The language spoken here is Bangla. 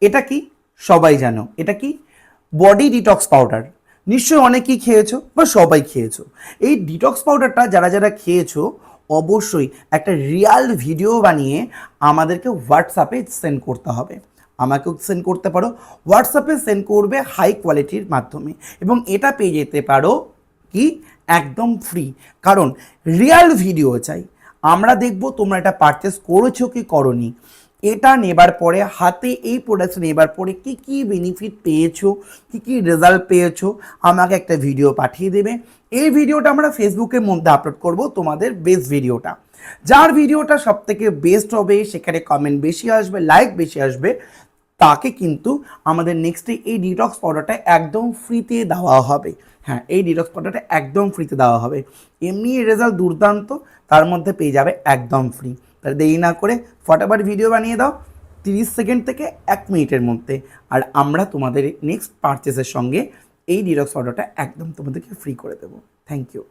এটা কি সবাই জানো, এটা কি বডি ডিটক্স পাউডার। নিশ্চয়ই অনেকেই খেয়েছো বা সবাই খেয়েছো। এই ডিটক্স পাউডারটা যারা যারা খেয়েছো অবশ্যই একটা রিয়াল ভিডিও বানিয়ে আমাদেরকে হোয়াটসঅ্যাপে সেন্ড করতে হবে। আমাকেও সেন্ড করতে পারো, হোয়াটসঅ্যাপে সেন্ড করবে হাই কোয়ালিটির মাধ্যমে, এবং এটা পেয়ে যেতে পারো কি একদম ফ্রি। কারণ রিয়াল ভিডিও চাই, আমরা দেখবো তোমরা এটা পারচেস করেছো কি করনি। এটা নেবার পরে, হাতে এই প্রোডাক্ট নেবার পরে কি কি বেনিফিট পেয়েছো, কি কি রেজাল্ট পেয়েছো, আমাকে একটা ভিডিও পাঠিয়ে দেবে। এই ভিডিওটা আমরা ফেসবুকের মধ্যে আপলোড করব, তোমাদের বেস্ট ভিডিওটা, যার ভিডিওটা সব থেকে বেস্ট হবে, সেখানে কমেন্ট বেশি আসবে, লাইক বেশি আসবে, তাকে কিন্তু আমাদের নেক্সটে এই ডিটক্স পাউডারটা একদম ফ্রিতে দেওয়া হবে। হ্যাঁ, এই ডিটক্স পাউডারটা একদম ফ্রিতে দেওয়া হবে। এমনি রেজাল্ট দুর্দান্ত, তার মধ্যে পেয়ে যাবে একদম ফ্রি। তাহলে দেরি না করে ফটাফট ভিডিও বানিয়ে দাও 30 সেকেন্ড থেকে 1 মিনিটের মধ্যে, আর আমরা তোমাদের নেক্সট পারচেসের সঙ্গে এই ডিটক্স পাউডারটা একদম তোমাদেরকে ফ্রি করে দেবো। Thank you.